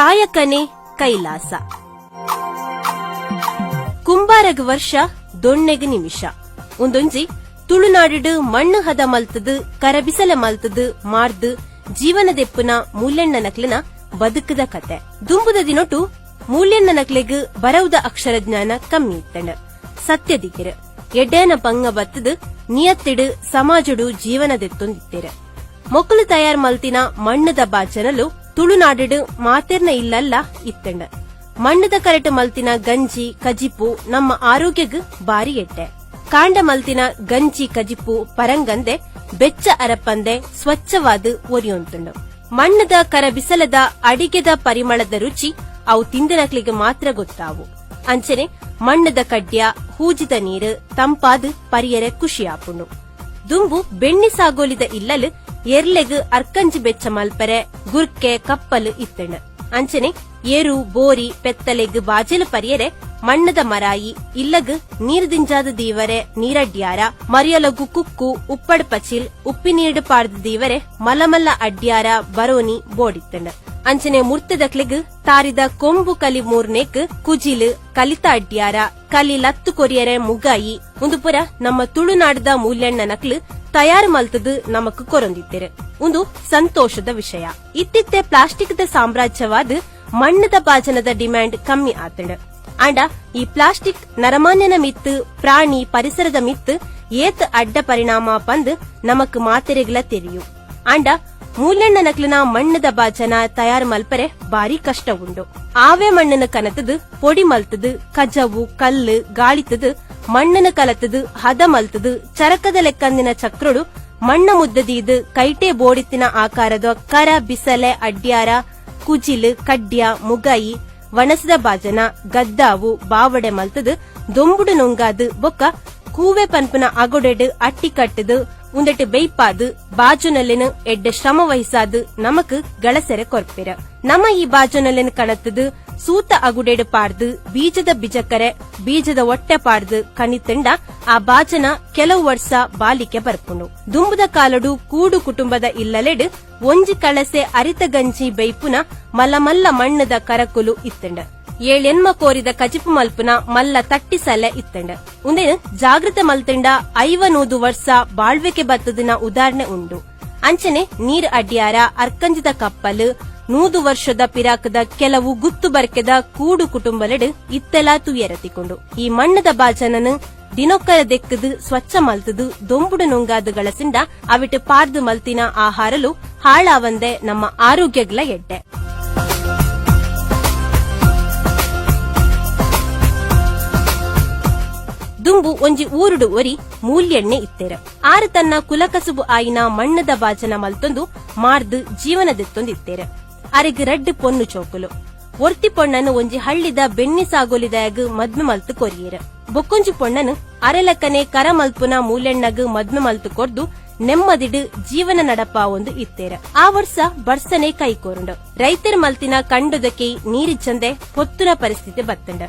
ಕಾಯಕನೆ ಕೈಲಾಸ. ಕುಂಬಾರಗ ವರ್ಷ ದೊಣ್ಣೆಗ ನಿಮಿಷ. ಒಂದೊಂಜಿ ತುಳುನಾಡು ಮಣ್ಣು ಹದ ಮಲ್ತದು ಕರಬಿಸಲ ಮಲ್ತದು ಮಾರ್ದು ಜೀವನದೆಪ್ಪುನ ಮೂಲ್ಯಣ್ಣ ನಕ್ಲಿನ ಬದುಕದ ಕತೆ. ದುಂಬುದ ದಿನೊಟ್ಟು ಮೂಲ್ಯಣ್ಣ ನಕ್ಲೆಗ್ ಬರವುದ ಅಕ್ಷರ ಜ್ಞಾನ ಕಮ್ಮಿ ಇತ್ತಂಡ. ಸತ್ಯದಿಕ್ಕಿರ ಎಡ್ಡೇನ ಪಂಗ ಬತ್ತದು ನಿಯತ್ತಿಡು ಸಮಾಜಡು ಜೀವನದೆತ್ತೊಂದಿತ್ತೆರ. ಮೊಕ್ಕಲು ತಯಾರ್ ಮಲ್ತಿನ ಮಣ್ಣದ ಬಾಚನಲು ತುಳುನಾಡು ಮಾತೆರ್ನ ಇಲ್ಲಲ್ಲ ಇತ್ತಂಡ. ಮಣ್ಣದ ಕರೆಟ್ ಮಲ್ತಿನ ಗಂಜಿ ಕಜಿಪು ನಮ್ಮ ಆರೋಗ್ಯಗ್ ಬಾರಿ ಎಟ್ಟೆ. ಕಾಂಡ ಮಲ್ತಿನ ಗಂಜಿ ಕಜಿಪು ಪರಂಗಂದೆ ಬೆಚ್ಚ ಅರಪಂದೆ ಸ್ವಚ್ಛವಾದ ಒರಿಯೊಂತುಂಡು. ಮಣ್ಣದ ಕರ ಬಿಸಲದ ಅಡಿಗೆದ ಪರಿಮಳದ ರುಚಿ ಅವು ತಿಂದನಕ್ಲಿಗೆ ಮಾತ್ರ ಗೊತ್ತಾವು. ಅಂಚನೆ ಮಣ್ಣದ ಕಡ್ಯ ಹೂಜಿದ ನೀರು ತಂಪಾದ ಪರಿಯರೆ ಖುಷಿಯಾಪುಂಡು. ದುಂಬು ಬೆಣ್ಣಿ ಸಾಗೋಲಿದ ಇಲ್ಲಲು ಎರ್ಲೆಗ್ ಅರ್ಕಂಜಿ ಬೆಚ್ಚ ಮಲ್ಪರೆ ಗುರ್ಕೆ ಕಪ್ಪಲು ಇತ್ತಣ್ಣ. ಅಂಚನೆ ಏರು ಬೋರಿ ಪೆತ್ತಲೆಗ್ ಬಾಜೆಲು ಪರಿಯರೆ ಮಣ್ಣದ ಮರಾಯಿ ಇಲ್ಲಗ್ ನೀರು ದಿಂಜಾದ ದೀವರೆ ನೀರಡ್ಯಾರ ಮರಿಯಲಗು ಕುಕ್ಕು ಉಪ್ಪಡ್ ಪಚಿಲ್ ಉಪ್ಪಿ ನೀರು ಪಾಡ್ದ ದೀವರೆ ಮಲಮಲ್ಲ ಅಡ್ಯಾರ ಬರೋನಿ ಬೋಡಿತ್ತಂಡ. ಅಂಚನೆ ಮುರ್ತದಕ್ಲೆಗ್ ತಾರಿದ ಕೊಂಬು ಕಲಿ ಮೂರ್ನೆಕ್ ಕುಜಿಲ್ ಕಲಿತ ಅಡ್ಯಾರ ಕಲಿ ಲತ್ತು ಕೊರಿಯರೆ ಮುಗಾಯಿ ಒಂದು ಪುರ ನಮ್ಮ ತುಳುನಾಡದ ಮೂಲ್ಯಣ್ಣ ನಕ್ಲು ತಯಾರು ಮಲ್ತದು ನಮಕ್ ಕೊರೊಂದಿತ್ತೆರೆ. ಒಂದು ಸಂತೋಷದ ವಿಷಯ. ಇತ್ತಿತ್ತೆ ಪ್ಲಾಸ್ಟಿಕ್ ದ ಸಾಮ್ರಾಜ್ಯವಾದ ಮಣ್ಣದ ಬಾಜನದ ಡಿಮ್ಯಾಂಡ್ ಕಮ್ಮಿ ಆತಂಡ. ಅಂಡ ಈ ಪ್ಲಾಸ್ಟಿಕ್ ನರಮಾನ್ಯನ ಮಿತ್ತು ಪ್ರಾಣಿ ಪರಿಸರದ ಮಿತ್ತು ಏತ್ ಅಡ್ಡ ಪರಿಣಾಮ ಪಂದ್ ನಮಕ್ ಮಾತೆರೆಗ್ಲ ತೆರಿಯು. ಅಂಡ ಮೂಲ್ಯಣ್ಣ ನಕ್ಲಿನ ಮಣ್ಣದ ಬಾಜನ ತಯಾರು ಮಲ್ಪರೆ ಬಾರಿ ಕಷ್ಟ ಉಂಡು. ಆವೆ ಮಣ್ಣನ ಕನತದು ಪೊಡಿ ಮಲ್ತದು ಕಜವು ಕಲ್ಲು ಗಾಳಿತದು ಮಣ್ಣನ ಕಲತದು ಹದ ಮಲ್ತದು ಚರಕದ ಲೆಕ್ಕಂದಿನ ಚಕ್ರಡು ಮಣ್ಣ ಮುದ್ದದೀದು ಕೈಟೆ ಬೋಡಿತ್ತಿನ ಆಕಾರದ ಕರ ಬಿಸಲೆ ಅಡ್ಯಾರ ಕುಜಿಲ್ ಕಡ್ಯ ಮುಗಾಯಿ ವಣಸದ ಬಾಜನ ಗದ್ದಾವು ಬಾವಡೆ ಮಲ್ತದು ದೊಂಬುಡು ನೊಂಗಾದು ಬೊಕ್ಕ ಕೂವೆ ಪನ್ಪನ ಅಗೊಡೆಡು ಅಟ್ಟಿ ಕಟ್ಟದು ಉಂದೆಟ್ಟು ಬೈಪಾದು ಬಾಜುನಲ್ಲಿನ ಎಡ್ಡ ಶ್ರಮ ವಹಿಸಾದು ನಮಕ್ ಗಳಸೆರೆ ಕೊರ್ಪೆರ. ನಮ್ಮ ಈ ಬಾಜುನಲ್ಲಿನ ಕಣತದು ಸೂತ ಅಗುಡೆಡು ಪಾಡ್ದು ಬೀಜದ ಬಿಜಕರೆ ಬೀಜದ ಹೊಟ್ಟೆ ಪಾಡ್ದು ಕಣಿತಂಡ ಆ ಬಾಜನ ಕೆಲವು ವರ್ಷ ಬಾಲಿಕೆ ಬರ್ಪುಂಡು. ದುಂಬುದ ಕಾಲಡು ಕೂಡು ಕುಟುಂಬದ ಇಲ್ಲಲೆಡು ಒಂಜಿ ಕಳಸೆ ಅರಿತ ಗಂಜಿ ಬೈಪುನ ಮಲ್ಲಮಲ್ಲ ಮಣ್ಣದ ಕರಕುಲು ಇತ್ತಂಡ. ಏಳೆನ್ಮ ಕೋರಿದ ಕಜಿಪು ಮಲ್ಪುನ ಮಲ್ಲ ತಟ್ಟಿಸಲೆ ಇತ್ತಂಡ. ಉಂದೇನು ಜಾಗೃತ ಮಲ್ತಂಡ 50 ವರ್ಷ ಬಾಳ್ವೆಕೆ ಬತ್ತದಿನ ಉದಾಹರಣೆ ಉಂಡು. ಅಂಚನೆ ನೀರ್ ಅಡ್ಯಾರ ಅರ್ಕಂಜಿದ ಕಪ್ಪಲು 100 ವರ್ಷದ ಪಿರಾಕದ ಕೆಲವು ಗುತ್ತು ಬರ್ಕೆದ ಕೂಡು ಕುಟುಂಬಲೆಡು ಇತ್ತೆಲಾ ತುಯರತಿಕೊಂಡು ಈ ಮಣ್ಣದ ಬಾಜನನು ದಿನೊಕ್ಕರ ದೆಕ್ಕದು ಸ್ವಚ್ಛ ಮಲ್ತದು ದೊಂಬುಡು ನೊಂಗಾದು ಗಳಸಿಂಡ ಅವಿಟ್ಟು ಪಾರ್ದು ಮಲ್ತಿನ ಆಹಾರಲು ಹಾಳಾವಂದೆ ನಮ್ಮ ಆರೋಗ್ಯಗ್ಲ ಎಡ್ಡೆ. ದುಂಬು ಒಂಜಿ ಊರುಡು ಒರಿ ಮೂಲ್ಯಣ್ಣೆ ಇತ್ತೆರ. ಆರು ತನ್ನ ಕುಲಕಸುಬು ಆಯಿನ ಮಣ್ಣದ ಬಾಜನ ಮಲ್ತೊಂದು ಮಾರ್ದು ಜೀವನದೆತ್ತೊಂದಿತ್ತೆರ. ಅರೆಗ್ ರಡ್ಡು ಪೊನ್ನು ಚೋಕುಲು ಒರ್ತಿ ಪೊಣ್ಣನು ಒಂಜಿ ಹಳ್ಳಿದ ಬೆಣ್ಣಿ ಸಾಗೋಲಿದಾಯಗ್ ಮದ್ಮೆ ಮಲ್ತು ಕೊರಿಯರ. ಬೊಕ್ಕೊಂಜಿ ಪೊಣ್ಣನು ಅರೆಲಕ್ಕನೆ ಕರ ಮಲ್ಪುನ ಮೂಲ್ಯಣ್ಣಗ್ ಮದ್ಮೆ ಮಲ್ತು ಕೊರ್ದು ನೆಮ್ಮದಿಡು ಜೀವನ ನಡಪ ಒಂದು ಇತ್ತೇರ. ಆ ವರ್ಷ ಬರ್ಸನೆ ಕೈಕೋರುಂಡು. ರೈತರ ಮಲ್ತಿನ ಕಂಡುದಕ್ಕೆ ನೀರಿಚ್ಚಂದೆ ಪೊತ್ತುನ ಪರಿಸ್ಥಿತಿ ಬತ್ತಂಡ.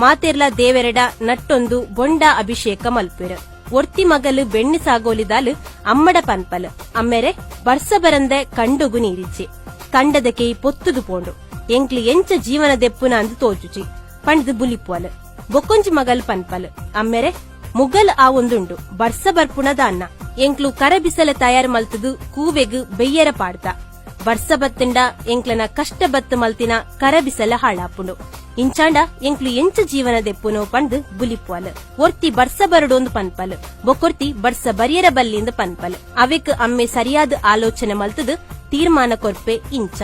ಮಾತೆರ್ಲ ದೇವೆರಡ ನಟ್ಟೊಂದು ಬೊಂಡ ಅಭಿಷೇಕ ಮಲ್ಪೆರ. ಒರ್ತಿ ಮಗಲು ಬೆಣ್ಣಿ ಸಾಗೋಲಿದಾಲು ಅಮ್ಮಡ ಪನ್ಪಲ್ ಅಮ್ಮೆರೆ ಬರ್ಸ ಬರಂದೆ ಕಂಡುಗು ನೀರಿಚ್ಚಿ ಕಂಡದಕ್ಕೆ ಪೊತ್ತುದು ಪೋಂಡು ಎಂಕ್ಲಿ ಎಂಚ ಜೀವನದೆಪ್ಪುನ ಅಂದು ತೋಜುಚಿ ಪಂಡ್ದು ಬುಲಿಪುವಲ್ ಬೊಕ್ಕೊಂಜಿ ಮಗಲ್ ಪನ್ಪಲ್ ಅಮ್ಮೆರೆ ಮುಗಲ್ ಆ ಒಂದುಂಡು ಬರ್ಸ ಬರ್ಪುಣದ ಅನ್ನ ಎಂಕ್ಲು ಕರಬಿಸಲ ತಯಾರು ಮಲ್ತದು ಕೂವೆಗ್ ಬೆಯ್ಯರ ಪಾಡ್ತ ಬರ್ಸ ಬತ್ತಂಡ ಎಂಕ್ಲನ ಕಷ್ಟ ಬತ್ತ ಮಲ್ತಿನ ಕರಬಿಸಲ ಹಾಳಾಪುಂಡು. ಇಂಚಾಂಡ ಎಂಕ್ಲು ಎಂಚ ಜೀವನದೆಪ್ಪುನೋ ಪಂಡ್ ಬುಲಿಪುವಲ್ ಒರ್ತಿ ಬರ್ಸ ಬರಡೊಂದು ಪನ್ಪಲ್ ಬೊಕ್ಕೊರ್ತಿ ಬರ್ಸ ಬರಿಯರ ಬಲ್ಲಿಂದ ಪನ್ಪಲ್ ಅವೆಕ್ ಅಮ್ಮೆ ಸರಿಯಾದ ಆಲೋಚನೆ ಮಲ್ತದು ತೀರ್ಮಾನ ಕೊರ್ಪೆ ಇಂಚ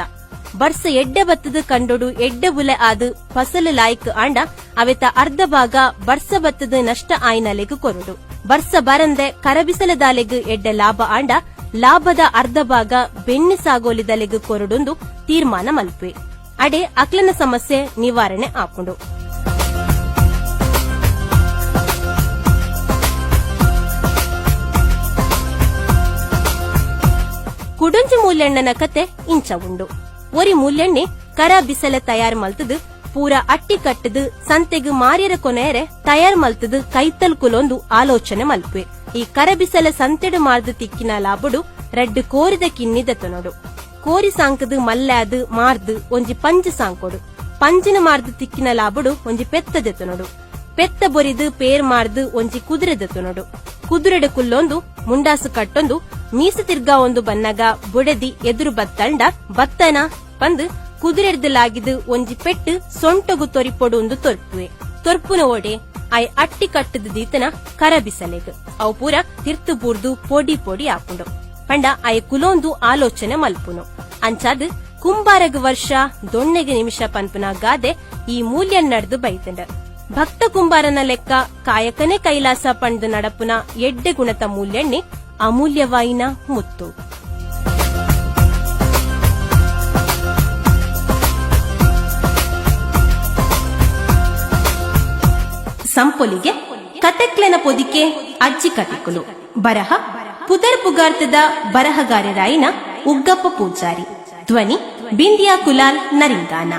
ಬರ್ಸ ಎಡ್ಡೆ ಬತ್ತದು ಕಂಡೊಡು ಎಡ್ಡೆ ಬುಲೆ ಆದು ಫಸಲು ಲಾಯ್ಕ್ ಆಂಡ ಅವೆತ ಅರ್ಧ ಭಾಗ ಬರ್ಸ ಬತ್ತದು ನಷ್ಟ ಆಯ್ನಲೆಗ್ ಕೊರಡು. ಬರ್ಸ ಬರಂದೆ ಕರಬಿಸಲದಾಲೆಗ್ ಎಡ್ಡೆ ಲಾಭ ಆಂಡ ಲಾಭದ ಅರ್ಧ ಭಾಗ ಬೆಣ್ಣೆ ಸಾಗೋಲಿದಲೆಗ್ ಕೊರಡೊಂದು ತೀರ್ಮಾನ ಮಲ್ಪೆ. ಅಡೆ ಅಕ್ಲನ ಸಮಸ್ಯೆ ನಿವಾರಣೆ ಆಪುಂಡು. ಕುಡಂಜಿ ಮೂಲ್ಯಣ್ಣನ ಕತೆ ಇಂಚ ಉಂಡು. ಒರಿ ಮೂಲ್ಯಣ್ಣೆ ಕರ ಬಿಸಲ ತಯಾರು ಮಲ್ತದು ಪೂರ ಅಟ್ಟಿ ಕಟ್ಟದು ಸಂತೆಗ್ ಮಾರ್ಯರ ಕೊನೆಯರೆ ತಯಾರು ಮಲ್ತದು ಕೈತಲ್ ಕುಲೊಂದು ಆಲೋಚನೆ ಮಲ್ಪೆ. ಈ ಕರ ಬಿಸಲ ಸಂತೆಡು ಮಾರ್ದು ತಿಕ್ಕಿನ ಲಾಬುಡು ರಡ್ಡು ಕೋರಿದ ಕಿನ್ನಿದ ತೊನಡು. ಕೋರಿ ಸಾಂಕದು ಮಲ್ಲಾದು ಮಾರ್ದು ಒಂಜಿ ಪಂಜ್ ಸಾಂಕೊಡು. ಪಂಜಿನ ಮಾರ್ದು ತಿಕ್ಕಿನ ಲಾಬುಡು ಒಂಜಿ ಪೆತ್ತದೆತ್ತು ನೋಡು. ಪೆತ್ತ ಬೊರಿದು ಪೇರ್ ಮಾರ್ದು ಒಂಜಿ ಕುದುರೆದೆತ್ತು ನೋಡು. ಕುದುರೆಡು ಕುಲ್ಲೊಂದು ಮುಂಡಾಸು ಕಟ್ಟೊಂದು ಮೀಸು ತಿರ್ಗಾ ಒಂದು ಬನ್ನಗ ಬುಡೆದಿ ಎದುರು ಬತ್ತಂಡ ಬತ್ತನ ಪಂದು ಕುದುರೆಡ್ದಲಾಗಿದು ಒಂಜಿ ಪೆಟ್ಟು ಸೊಂಟಗು ತೊರಿಪೊಡು ಒಂದು ತೊರ್ಪುವೆ. ತೊರ್ಪುನ ಓಡೆ ಆಯ್ ಅಟ್ಟಿ ಕಟ್ಟದ ದೀತನ ಕರಬಿಸಲೆಗ್ ಅವು ಪೂರ ತಿರ್ತು ಬೂರ್ದು ಪೊಡಿ ಪೊಡಿ ಆಪುಂಡು. ಪಂಡ ಆಯ್ ಕುಲೊಂದು ಆಲೋಚನೆ ಮಲ್ಪುನು. ಅಂಚಾದ್ ಕುಂಬಾರಗ ವರ್ಷ ದೊಣ್ಣೆಗೆ ನಿಮಿಷ ಪನ್ಪುನ ಗಾದೆ ಈ ಮೂಲ್ಯ ನಡ್ದು ಬೈತಂಡ. ಭಕ್ತ ಕುಂಬಾರನ ಲೆಕ್ಕ ಕಾಯಕನೆ ಕೈಲಾಸ ಪಂಡ್ ನಡಪುನ ಎಡ್ಡೆ ಗುಣತ ಮೂಲ್ಯಣ್ಣೆ ಅಮೂಲ್ಯವಾಯಿನ ಮುತ್ತು. ಸಂಪೊಲಿಗೆ ಕತೆಕ್ಲೆನ ಪೊದಿಕೆ ಅಜ್ಜಿ ಕತೆಕುಲು. ಬರಹ ಪುದರ್ ಪುಗಾರ್ತದ ಬರಹಗಾರರಾಯಿನ ಉಗ್ಗಪ್ಪ ಪೂಜಾರಿ. ಧ್ವನಿ ಬಿಂದಿಯಾ ಕುಲಾಲ್ ನರಿಂಗಾನ.